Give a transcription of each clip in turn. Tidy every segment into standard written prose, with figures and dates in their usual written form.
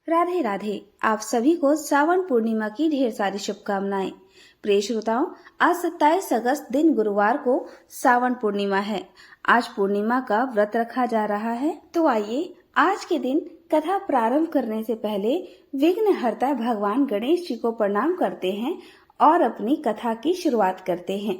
राधे राधे। आप सभी को सावन पूर्णिमा की ढेर सारी शुभकामनाएं। प्रिय श्रोताओं, आज 27 अगस्त दिन गुरुवार को सावन पूर्णिमा है। आज पूर्णिमा का व्रत रखा जा रहा है। तो आइए आज के दिन कथा प्रारंभ करने से पहले विघ्नहर्ता भगवान गणेश जी को प्रणाम करते हैं और अपनी कथा की शुरुआत करते हैं।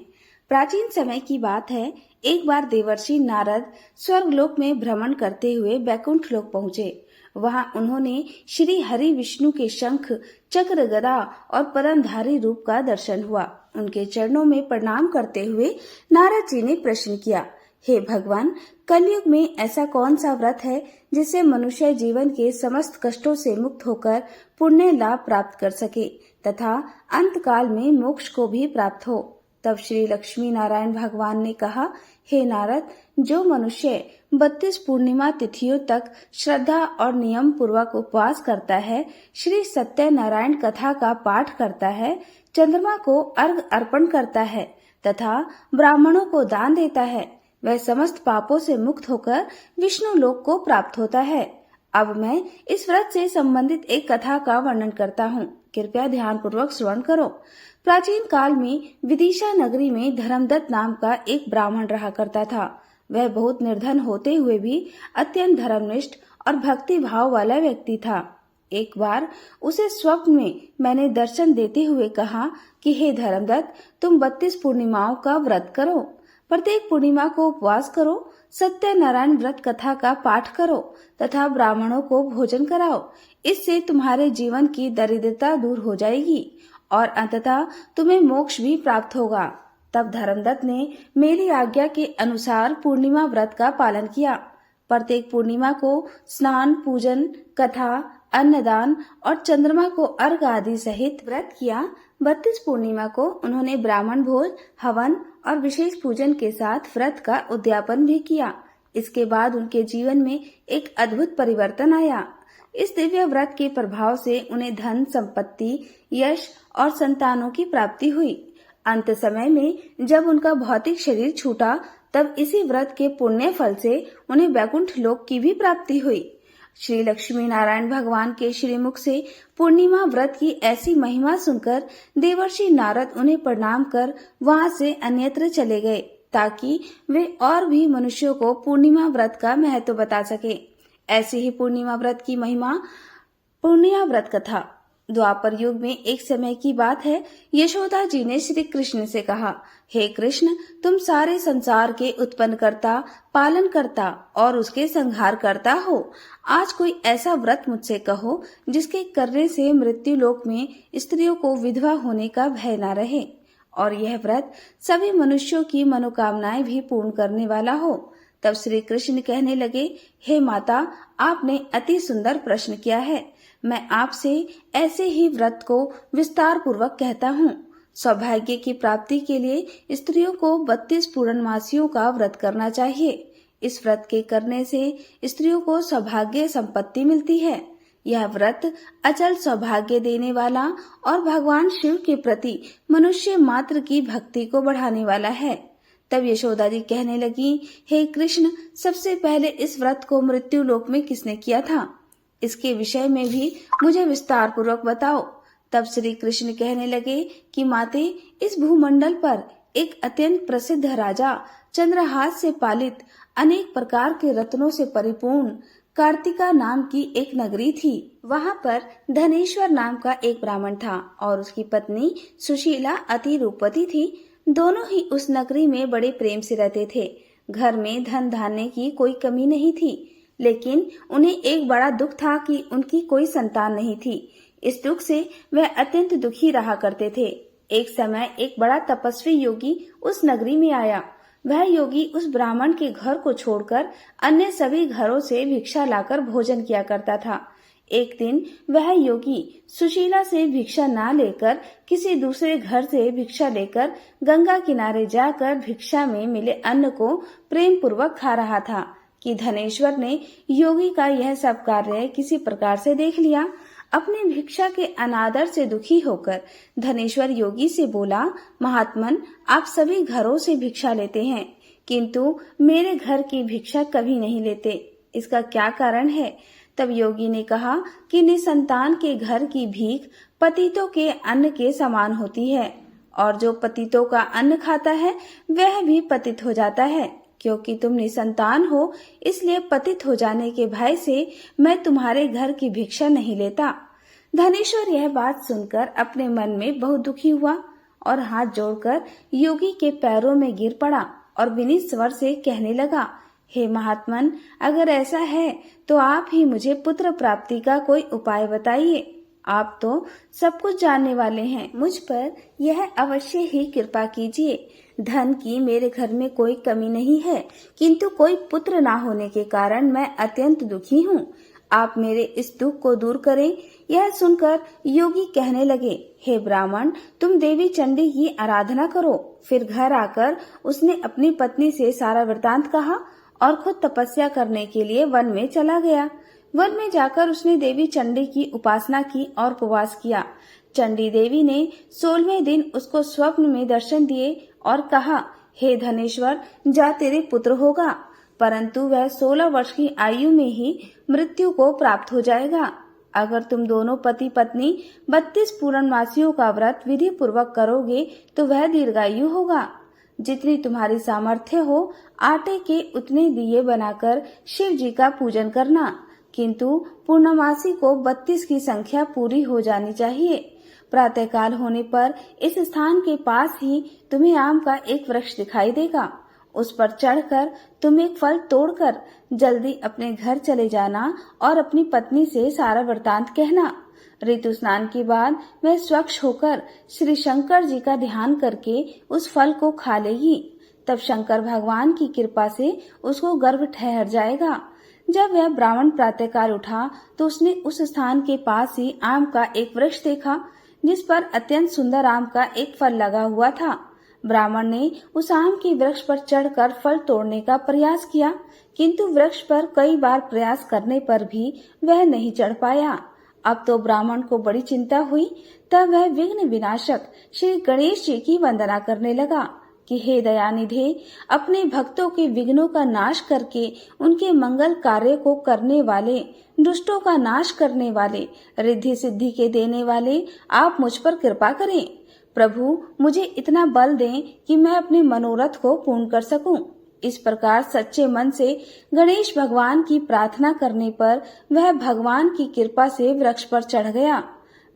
प्राचीन समय की बात है, एक बार देवर्षि नारद स्वर्गलोक में भ्रमण करते हुए बैकुंठ लोक पहुँचे। वहां उन्होंने श्री हरि विष्णु के शंख, चक्र, गदा और परमधारी रूप का दर्शन हुआ। उनके चरणों में प्रणाम करते हुए नारद जी ने प्रश्न किया, हे भगवान, कलयुग में ऐसा कौन सा व्रत है जिससे मनुष्य जीवन के समस्त कष्टों से मुक्त होकर पुण्य लाभ प्राप्त कर सके तथा अंत काल में मोक्ष को भी प्राप्त हो। तब श्री लक्ष्मी नारायण भगवान ने कहा, हे नारद, जो मनुष्य 32 पूर्णिमा तिथियों तक श्रद्धा और नियम पूर्वक उपवास करता है, श्री सत्यनारायण कथा का पाठ करता है, चंद्रमा को अर्घ अर्पण करता है तथा ब्राह्मणों को दान देता है, वह समस्त पापों से मुक्त होकर विष्णु लोक को प्राप्त होता है। अब मैं इस व्रत से संबंधित एक कथा का वर्णन करता हूँ। कृपया ध्यान पूर्वक श्रवण करो। प्राचीन काल में विदिशा नगरी में धर्मदत्त नाम का एक ब्राह्मण रहा करता था। वह बहुत निर्धन होते हुए भी अत्यंत धर्मनिष्ठ और भक्ति भाव वाला व्यक्ति था। एक बार उसे स्वप्न में मैंने दर्शन देते हुए कहा कि हे धर्मदत्त, तुम 32 पूर्णिमाओं का व्रत करो, प्रत्येक पूर्णिमा को उपवास करो, सत्यनारायण व्रत कथा का पाठ करो तथा ब्राह्मणों को भोजन कराओ। इससे तुम्हारे जीवन की दरिद्रता दूर हो जाएगी और अंततः तुम्हें मोक्ष भी प्राप्त होगा। तब धर्मदत्त ने मेरी आज्ञा के अनुसार पूर्णिमा व्रत का पालन किया। प्रत्येक पूर्णिमा को स्नान, पूजन, कथा, अन्नदान और चंद्रमा को अर्घ आदि सहित व्रत किया। 32 पूर्णिमा को उन्होंने ब्राह्मण भोज, हवन और विशेष पूजन के साथ व्रत का उद्यापन भी किया। इसके बाद उनके जीवन में एक अद्भुत परिवर्तन आया। इस दिव्य व्रत के प्रभाव से उन्हें धन, संपत्ति, यश और संतानों की प्राप्ति हुई। अंत समय में जब उनका भौतिक शरीर छूटा, तब इसी व्रत के पुण्य फल से उन्हें वैकुंठ लोक की भी प्राप्ति हुई। श्री लक्ष्मी नारायण भगवान के श्रीमुख से पूर्णिमा व्रत की ऐसी महिमा सुनकर देवर्षि नारद उन्हें प्रणाम कर वहां से अन्यत्र चले गए, ताकि वे और भी मनुष्यों को पूर्णिमा व्रत का महत्व बता सके। ऐसी ही पूर्णिमा व्रत की महिमा। पूर्णिमा व्रत कथा। द्वापर युग में एक समय की बात है, यशोदा जी ने श्री कृष्ण से कहा, हे कृष्ण, तुम सारे संसार के उत्पन्नकर्ता, पालन करता और उसके संहार करता हो। आज कोई ऐसा व्रत मुझसे कहो जिसके करने से मृत्यु लोक में स्त्रियों को विधवा होने का भय न रहे और यह व्रत सभी मनुष्यों की मनोकामनाएं भी पूर्ण करने वाला हो। तब श्री कृष्ण कहने लगे, हे माता, आपने अति सुंदर प्रश्न किया है। मैं आपसे ऐसे ही व्रत को विस्तार पूर्वक कहता हूँ। सौभाग्य की प्राप्ति के लिए स्त्रियों को 32 पूर्णमासियों का व्रत करना चाहिए। इस व्रत के करने से स्त्रियों को सौभाग्य संपत्ति मिलती है। यह व्रत अचल सौभाग्य देने वाला और भगवान शिव के प्रति मनुष्य मात्र की भक्ति को बढ़ाने वाला है। तब यशोदा जी कहने लगी, हे कृष्ण, सबसे पहले इस व्रत को मृत्यु लोक में किसने किया था? इसके विषय में भी मुझे विस्तार पूर्वक बताओ। तब श्री कृष्ण कहने लगे कि माते, इस भूमंडल पर एक अत्यंत प्रसिद्ध राजा, चंद्रहास से पालित, अनेक प्रकार के रत्नों से परिपूर्ण कार्तिका नाम की एक नगरी थी। वहां पर धनेश्वर नाम का एक ब्राह्मण था और उसकी पत्नी सुशीला अति रूपवती थी। दोनों ही उस नगरी में बड़े प्रेम से रहते थे। घर में धन धान्य की कोई कमी नहीं थी, लेकिन उन्हें एक बड़ा दुख था कि उनकी कोई संतान नहीं थी। इस दुख से वह अत्यंत दुखी रहा करते थे। एक समय एक बड़ा तपस्वी योगी उस नगरी में आया। वह योगी उस ब्राह्मण के घर को छोड़कर अन्य सभी घरों से भिक्षा लाकर भोजन किया करता था। एक दिन वह योगी सुशीला से भिक्षा न लेकर किसी दूसरे घर से भिक्षा लेकर गंगा किनारे जाकर भिक्षा में मिले अन्न को प्रेम पूर्वक खा रहा था कि धनेश्वर ने योगी का यह सब कार्य किसी प्रकार से देख लिया। अपने भिक्षा के अनादर से दुखी होकर धनेश्वर योगी से बोला, महात्मन, आप सभी घरों से भिक्षा लेते हैं, किंतु मेरे घर की भिक्षा कभी नहीं लेते। इसका क्या कारण है? तब योगी ने कहा कि निसंतान के घर की भीख पतितों के अन्न के समान होती है, और जो पतितों का अन्न खाता है वह भी पतित हो जाता है। क्योंकि तुम निसंतान हो, इसलिए पतित हो जाने के भय से मैं तुम्हारे घर की भिक्षा नहीं लेता। धनेश्वर यह बात सुनकर अपने मन में बहुत दुखी हुआ और हाथ जोड़कर योगी के पैरों में गिर पड़ा और विनीत स्वर से कहने लगा, हे महात्मन, अगर ऐसा है तो आप ही मुझे पुत्र प्राप्ति का कोई उपाय बताइए। आप तो सब कुछ जानने वाले हैं, मुझ पर यह अवश्य ही कृपा कीजिए। धन की मेरे घर में कोई कमी नहीं है, किंतु कोई पुत्र ना होने के कारण मैं अत्यंत दुखी हूँ। आप मेरे इस दुख को दूर करें। यह सुनकर योगी कहने लगे, हे ब्राह्मण, तुम देवी चंडी की आराधना करो। फिर घर आकर उसने अपनी पत्नी से सारा वृतांत कहा और खुद तपस्या करने के लिए वन में चला गया। वन में जाकर उसने देवी चंडी की उपासना की और उपवास किया। चंडी देवी ने 16वें दिन उसको स्वप्न में दर्शन दिए और कहा, हे धनेश्वर, जा तेरे पुत्र होगा, परंतु वह 16 वर्ष की आयु में ही मृत्यु को प्राप्त हो जाएगा। अगर तुम दोनों पति पत्नी 32 पूर्णमासियों का व्रत विधि पूर्वक करोगे तो वह दीर्घायु होगा। जितनी तुम्हारी सामर्थ्य हो, आटे के उतने दिए बनाकर शिव जी का पूजन करना, किंतु पूर्णमासी को 32 की संख्या पूरी हो जानी चाहिए। प्रातःकाल होने पर इस स्थान के पास ही तुम्हें आम का एक वृक्ष दिखाई देगा। उस पर चढ़कर तुम एक फल तोड़कर जल्दी अपने घर चले जाना और अपनी पत्नी से सारा वृतांत कहना। ऋतु स्नान के बाद वह स्वच्छ होकर श्री शंकर जी का ध्यान करके उस फल को खा लेगी। तब शंकर भगवान की कृपा से उसको गर्भ ठहर जाएगा। जब वह ब्राह्मण प्रातःकाल उठा तो उसने उस स्थान के पास ही आम का एक वृक्ष देखा, जिस पर अत्यंत सुंदर आम का एक फल लगा हुआ था। ब्राह्मण ने उस आम के वृक्ष पर चढ़कर फल तोड़ने का प्रयास किया, किंतु वृक्ष पर कई बार प्रयास करने पर भी वह नहीं चढ़ पाया। अब तो ब्राह्मण को बड़ी चिंता हुई। तब वह विघ्न विनाशक श्री गणेश जी की वंदना करने लगा कि हे दयानिधे, अपने भक्तों के विघ्नों का नाश करके उनके मंगल कार्य को करने वाले, दुष्टों का नाश करने वाले, रिद्धि सिद्धि के देने वाले, आप मुझ पर कृपा करें। प्रभु, मुझे इतना बल दें कि मैं अपने मनोरथ को पूर्ण कर सकूं। इस प्रकार सच्चे मन से गणेश भगवान की प्रार्थना करने पर वह भगवान की कृपा से वृक्ष पर चढ़ गया।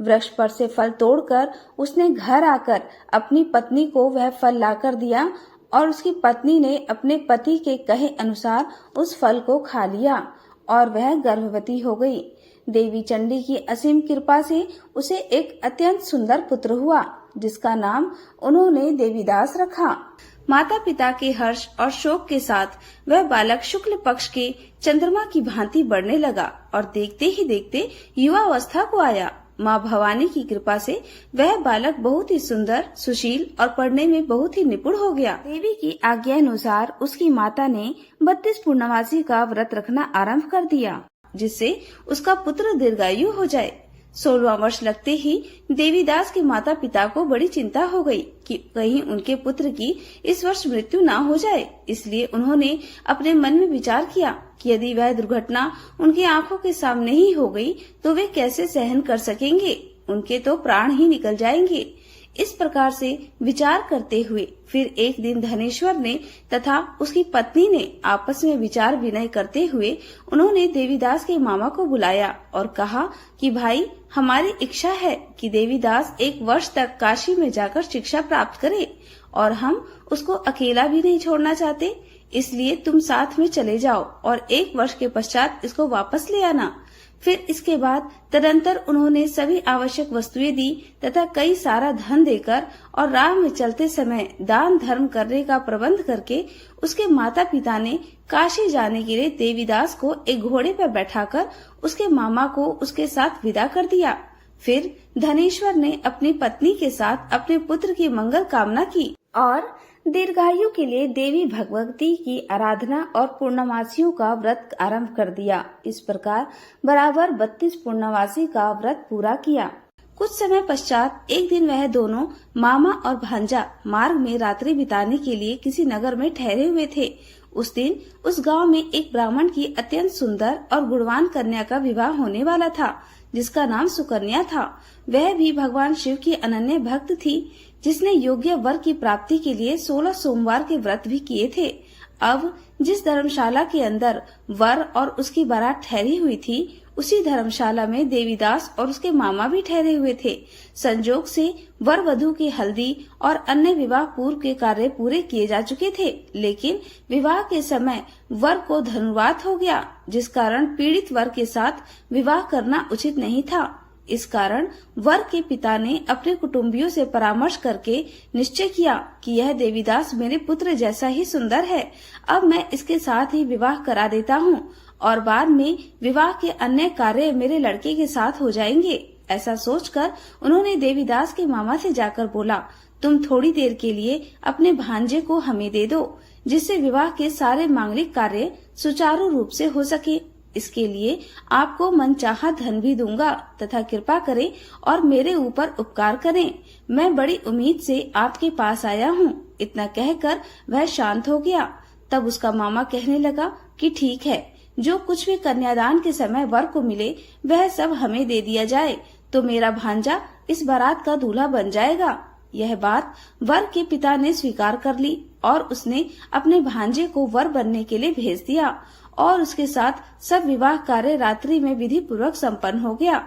वृक्ष पर से फल तोड़कर उसने घर आकर अपनी पत्नी को वह फल लाकर दिया और उसकी पत्नी ने अपने पति के कहे अनुसार उस फल को खा लिया और वह गर्भवती हो गई। देवी चंडी की असीम कृपा से उसे एक अत्यंत सुंदर पुत्र हुआ, जिसका नाम उन्होंने देवीदास रखा। माता पिता के हर्ष और शोक के साथ वह बालक शुक्ल पक्ष के चंद्रमा की भांति बढ़ने लगा और देखते ही देखते युवावस्था को आया। माँ भवानी की कृपा से वह बालक बहुत ही सुंदर, सुशील और पढ़ने में बहुत ही निपुण हो गया। देवी की आज्ञा अनुसार उसकी माता ने 32 पूर्णमासी का व्रत रखना आरंभ कर दिया, जिससे उसका पुत्र दीर्घायु हो जाए। 16वां वर्ष लगते ही देवीदास के माता पिता को बड़ी चिंता हो गई कि कहीं उनके पुत्र की इस वर्ष मृत्यु ना हो जाए। इसलिए उन्होंने अपने मन में विचार किया कि यदि वह दुर्घटना उनकी आंखों के सामने ही हो गई तो वे कैसे सहन कर सकेंगे, उनके तो प्राण ही निकल जाएंगे। इस प्रकार से विचार करते हुए फिर एक दिन धनेश्वर ने तथा उसकी पत्नी ने आपस में विचार विनय करते हुए उन्होंने देवीदास के मामा को बुलाया और कहा कि भाई, हमारी इच्छा है कि देवीदास 1 वर्ष तक काशी में जाकर शिक्षा प्राप्त करे और हम उसको अकेला भी नहीं छोड़ना चाहते, इसलिए तुम साथ में चले जाओ और 1 वर्ष के पश्चात इसको वापस ले आना। फिर इसके बाद तदंतर उन्होंने सभी आवश्यक वस्तुएं दी तथा कई सारा धन देकर और राह में चलते समय दान धर्म करने का प्रबंध करके उसके माता पिता ने काशी जाने के लिए देवीदास को एक घोड़े पर बैठाकर उसके मामा को उसके साथ विदा कर दिया। फिर धनेश्वर ने अपनी पत्नी के साथ अपने पुत्र की मंगल कामना की और दीर्घायु के लिए देवी भगवती की आराधना और पूर्णमासियों का व्रत आरंभ कर दिया। इस प्रकार बराबर 32 पूर्णमासी का व्रत पूरा किया। कुछ समय पश्चात एक दिन वह दोनों मामा और भांजा मार्ग में रात्रि बिताने के लिए किसी नगर में ठहरे हुए थे। उस दिन उस गांव में एक ब्राह्मण की अत्यंत सुंदर और गुणवान कन्या का विवाह होने वाला था, जिसका नाम सुकन्या था। वह भी भगवान शिव की अनन्य भक्त थी, जिसने योग्य वर की प्राप्ति के लिए 16 सोमवार के व्रत भी किए थे। अब जिस धर्मशाला के अंदर वर और उसकी बारात ठहरी हुई थी, उसी धर्मशाला में देवीदास और उसके मामा भी ठहरे हुए थे। संजोग से वर वधू की हल्दी और अन्य विवाह पूर्व के कार्य पूरे किए जा चुके थे, लेकिन विवाह के समय वर को धनुर्वात हो गया, जिस कारण पीड़ित वर के साथ विवाह करना उचित नहीं था। इस कारण वर के पिता ने अपने कुटुंबियों से परामर्श करके निश्चय किया कि यह देवीदास मेरे पुत्र जैसा ही सुंदर है। अब मैं इसके साथ ही विवाह करा देता हूँ और बाद में विवाह के अन्य कार्य मेरे लड़के के साथ हो जाएंगे। ऐसा सोचकर उन्होंने देवीदास के मामा से जाकर बोला, तुम थोड़ी देर के लिए अपने भांजे को हमें दे दो, जिससे विवाह के सारे मांगलिक कार्य सुचारू रूप से हो सके। इसके लिए आपको मनचाहा धन भी दूंगा तथा कृपा करें और मेरे ऊपर उपकार करें। मैं बड़ी उम्मीद से आपके पास आया हूँ। इतना कहकर वह शांत हो गया। तब उसका मामा कहने लगा कि ठीक है, जो कुछ भी कन्यादान के समय वर को मिले वह सब हमें दे दिया जाए, तो मेरा भांजा इस बारात का दूल्हा बन जाएगा। यह बात वर के पिता ने स्वीकार कर ली और उसने अपने भांजे को वर बनने के लिए भेज दिया और उसके साथ सब विवाह कार्य रात्रि में विधि पूर्वक संपन्न हो गया।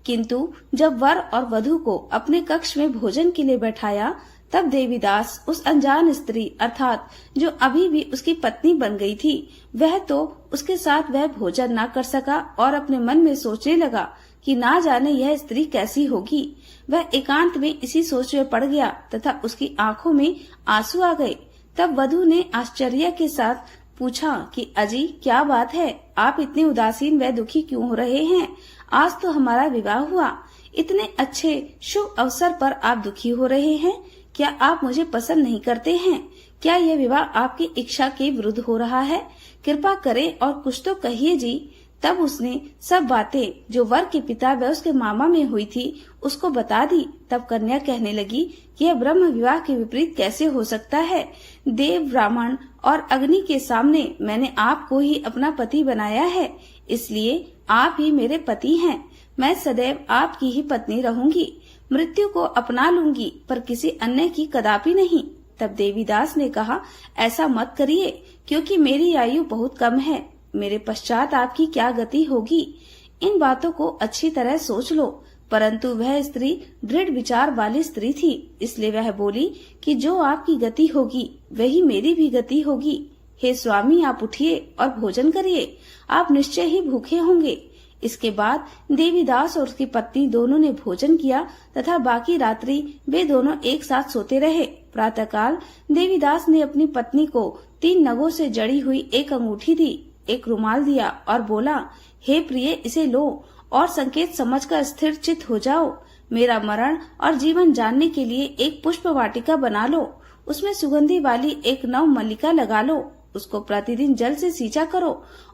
किंतु जब वर और वधू को अपने कक्ष में भोजन के लिए बैठाया, तब देवीदास उस अनजान स्त्री अर्थात जो अभी भी उसकी पत्नी बन गई थी, वह तो उसके साथ वह भोजन न कर सका और अपने मन में सोचने लगा कि ना जाने यह स्त्री कैसी होगी। वह एकांत में इसी सोच में पड़ गया तथा उसकी आंखों में आंसू आ गए। तब वधू ने आश्चर्य के साथ पूछा कि अजी क्या बात है, आप इतने उदासीन व दुखी क्यों हो रहे हैं? आज तो हमारा विवाह हुआ, इतने अच्छे शुभ अवसर पर आप दुखी हो रहे हैं। क्या आप मुझे पसंद नहीं करते हैं? क्या यह विवाह आपकी इच्छा के विरुद्ध हो रहा है? कृपा करें और कुछ तो कहिए जी। तब उसने सब बातें जो वर के पिता व उसके मामा में हुई थी उसको बता दी। तब कन्या कहने लगी कि यह ब्रह्म विवाह के विपरीत कैसे हो सकता है? देव, ब्राह्मण और अग्नि के सामने मैंने आपको ही अपना पति बनाया है, इसलिए आप ही मेरे पति हैं। मैं सदैव आपकी ही पत्नी रहूंगी। मृत्यु को अपना लूंगी, पर किसी अन्य की कदापि नहीं। तब देवीदास ने कहा, ऐसा मत करिए, क्योंकि मेरी आयु बहुत कम है। मेरे पश्चात आपकी क्या गति होगी? इन बातों को अच्छी तरह सोच लो। परंतु वह स्त्री दृढ़ विचार वाली स्त्री थी, इसलिए वह बोली कि जो आपकी गति होगी वही मेरी भी गति होगी। हे स्वामी, आप उठिए और भोजन करिए, आप निश्चय ही भूखे होंगे। इसके बाद देवीदास और उसकी पत्नी दोनों ने भोजन किया तथा बाकी रात्रि वे दोनों एक साथ सोते रहे। प्रातःकाल देवीदास ने अपनी पत्नी को 3 नगों से जड़ी हुई एक अंगूठी दी, एक रुमाल दिया और बोला, हे प्रिय, इसे लो और संकेत समझकर स्थिर चित्त हो जाओ। मेरा मरण और जीवन जानने के लिए एक पुष्प वाटिका बना लो, उसमें सुगंधी वाली एक नव मल्लिका लगा लो, उसको प्रतिदिन जल से सींचा करो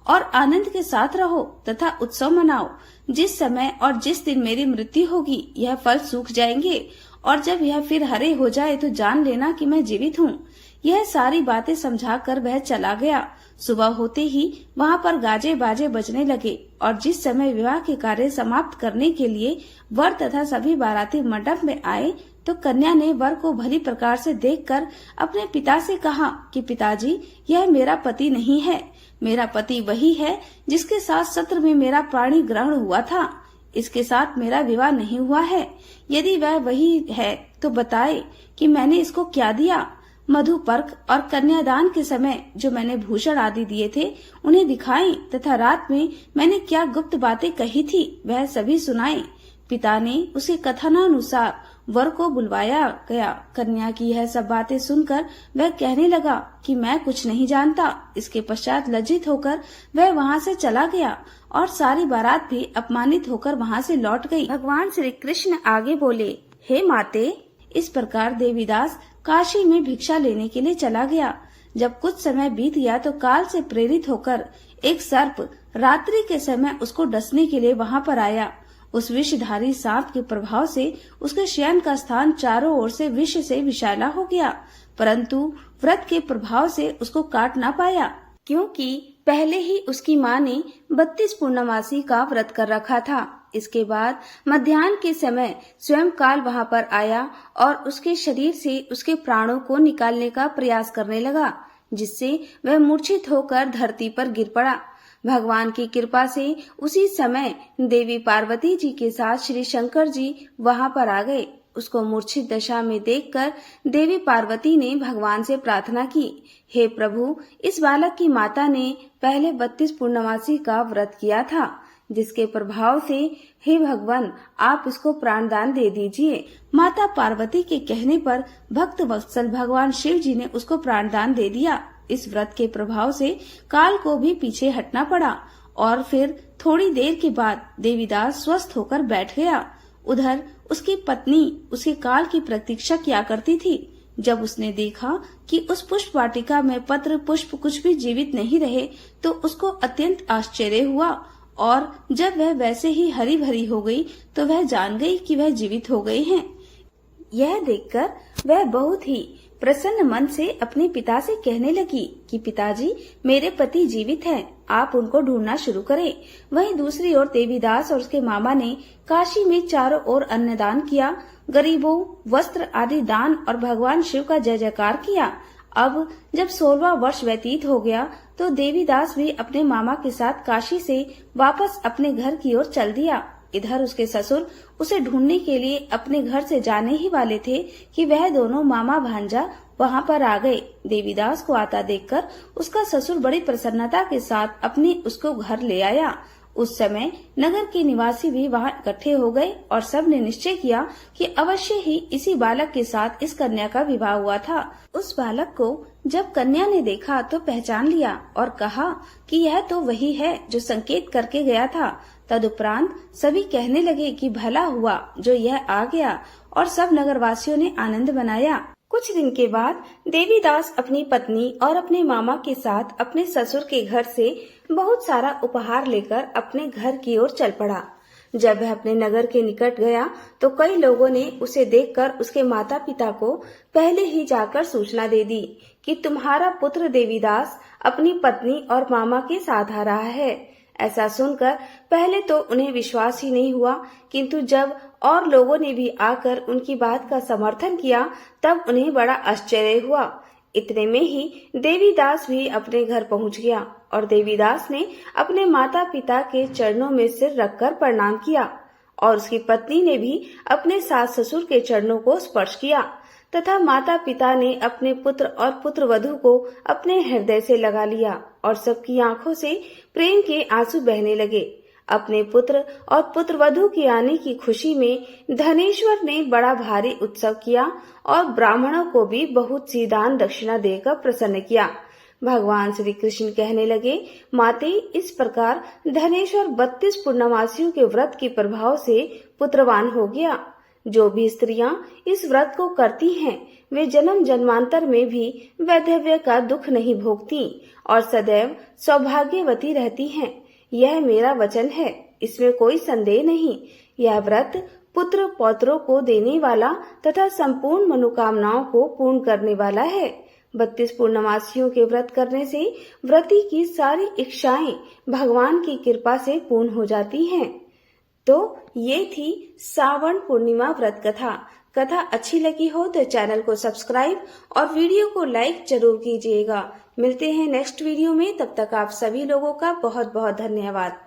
और आनंद के साथ रहो तथा उत्सव मनाओ। जिस समय और जिस दिन मेरी मृत्यु होगी यह फल सूख जाएंगे और जब यह फिर हरे हो जाए तो जान लेना कि मैं जीवित हूँ। यह सारी बातें समझाकर वह चला गया। सुबह होते ही वहाँ पर गाजे बाजे बजने लगे और जिस समय विवाह के कार्य समाप्त करने के लिए वर तथा सभी बाराती मंडप में आए तो कन्या ने वर को भली प्रकार से देखकर अपने पिता से कहा कि पिताजी, यह मेरा पति नहीं है। मेरा पति वही है जिसके साथ सत्र में मेरा प्राणी ग्रहण हुआ था। इसके साथ मेरा विवाह नहीं हुआ है। यदि वह वही है तो बताए कि मैंने इसको क्या दिया। मधुपर्क और कन्यादान के समय जो मैंने भूषण आदि दिए थे उन्हें दिखाएं तथा रात में मैंने क्या गुप्त बातें कही थी वह सभी सुनाएं। पिता ने उसी कथनानुसार वर को बुलवाया गया। कन्या की यह सब बातें सुनकर वह कहने लगा कि मैं कुछ नहीं जानता। इसके पश्चात लज्जित होकर वह वहाँ से चला गया और सारी बारात भी अपमानित होकर वहाँ से लौट गई। भगवान श्री कृष्ण आगे बोले, हे माते, इस प्रकार देवीदास काशी में भिक्षा लेने के लिए चला गया। जब कुछ समय बीत गया तो काल से प्रेरित होकर एक सर्प रात्रि के समय उसको डसने के लिए वहाँ पर आया। उस विषधारी सांप के प्रभाव से उसके शयन का स्थान चारों ओर से विषाला हो गया, परंतु व्रत के प्रभाव से उसको काट ना पाया। क्योंकि पहले ही उसकी माँ ने 32 पूर्णमासी का व्रत कर रखा था। इसके बाद मध्याह्न के समय स्वयं काल वहां पर आया और उसके शरीर से उसके प्राणों को निकालने का प्रयास करने लगा, जिससे वह मूर्छित होकर धरती पर गिर पड़ा। भगवान की कृपा से उसी समय देवी पार्वती जी के साथ श्री शंकर जी वहां पर आ गए। उसको मूर्छित दशा में देखकर देवी पार्वती ने भगवान से प्रार्थना की, हे प्रभु, इस बालक की माता ने पहले 32 पूर्णमासी का व्रत किया था, जिसके प्रभाव से हे भगवान आप इसको प्राणदान दे दीजिए। माता पार्वती के कहने पर भक्त वत्सल भगवान शिव जी ने उसको प्राणदान दे दिया। इस व्रत के प्रभाव से काल को भी पीछे हटना पड़ा और फिर थोड़ी देर के बाद देवीदास स्वस्थ होकर बैठ गया। उधर उसकी पत्नी उसके काल की प्रतीक्षा किया करती थी। जब उसने देखा कि उस पुष्प वाटिका में पत्र पुष्प कुछ भी जीवित नहीं रहे, तो उसको अत्यंत आश्चर्य हुआ और जब वह वैसे ही हरी भरी हो गई तो वह जान गई कि वह जीवित हो गए हैं। यह देखकर वह बहुत ही प्रसन्न मन से अपने पिता से कहने लगी कि पिताजी, मेरे पति जीवित हैं, आप उनको ढूंढना शुरू करें। वहीं दूसरी ओर देवीदास और उसके मामा ने काशी में चारों ओर अन्नदान किया, गरीबों वस्त्र आदि दान और भगवान शिव का जय जयकार किया। अब जब 16वां वर्ष व्यतीत हो गया तो देवीदास भी अपने मामा के साथ काशी से वापस अपने घर की ओर चल दिया। इधर उसके ससुर उसे ढूंढने के लिए अपने घर से जाने ही वाले थे कि वह दोनों मामा भांजा वहां पर आ गए। देवीदास को आता देखकर उसका ससुर बड़ी प्रसन्नता के साथ अपने उसको घर ले आया। उस समय नगर के निवासी भी वहां इकट्ठे हो गए और सब ने निश्चय किया कि अवश्य ही इसी बालक के साथ इस कन्या का विवाह हुआ था। उस बालक को जब कन्या ने देखा तो पहचान लिया और कहा कि यह तो वही है जो संकेत करके गया था। तदुपरांत सभी कहने लगे कि भला हुआ जो यह आ गया और सब नगरवासियों ने आनंद मनाया। कुछ दिन के बाद देवीदास अपनी पत्नी और अपने मामा के साथ अपने ससुर के घर से बहुत सारा उपहार लेकर अपने घर की ओर चल पड़ा। जब वह अपने नगर के निकट गया तो कई लोगों ने उसे देखकर उसके माता पिता को पहले ही जाकर सूचना दे दी कि तुम्हारा पुत्र देवीदास अपनी पत्नी और मामा के साथ आ रहा है। ऐसा सुनकर पहले तो उन्हें विश्वास ही नहीं हुआ, किंतु जब और लोगों ने भी आकर उनकी बात का समर्थन किया तब उन्हें बड़ा आश्चर्य हुआ। इतने में ही देवीदास भी अपने घर पहुंच गया और देवीदास ने अपने माता पिता के चरणों में सिर रखकर प्रणाम किया और उसकी पत्नी ने भी अपने सास ससुर के चरणों को स्पर्श किया तथा माता पिता ने अपने पुत्र और पुत्र वधू को अपने हृदय से लगा लिया और सबकी आंखों से प्रेम के आंसू बहने लगे। अपने पुत्र और पुत्र वधू के आने की खुशी में धनेश्वर ने बड़ा भारी उत्सव किया और ब्राह्मणों को भी बहुत सी दान दक्षिणा देकर प्रसन्न किया। भगवान श्री कृष्ण कहने लगे, माते, इस प्रकार धनेश्वर 32 पूर्णमासियों के व्रत के प्रभाव से पुत्रवान हो गया। जो भी स्त्रियां इस व्रत को करती हैं, वे जन्म जन्मांतर में भी वैधव्य का दुख नहीं भोगती और सदैव सौभाग्यवती रहती हैं। यह मेरा वचन है, इसमें कोई संदेह नहीं। यह व्रत पुत्र पौत्रों को देने वाला तथा संपूर्ण मनोकामनाओं को पूर्ण करने वाला है। 32 पूर्णमासियों के व्रत करने से व्रती की सारी इच्छाएं भगवान की कृपा से पूर्ण हो जाती हैं। तो ये थी सावन पूर्णिमा व्रत कथा। कथा अच्छी लगी हो तो चैनल को सब्सक्राइब और वीडियो को लाइक जरूर कीजिएगा। मिलते हैं नेक्स्ट वीडियो में, तब तक आप सभी लोगों का बहुत बहुत धन्यवाद।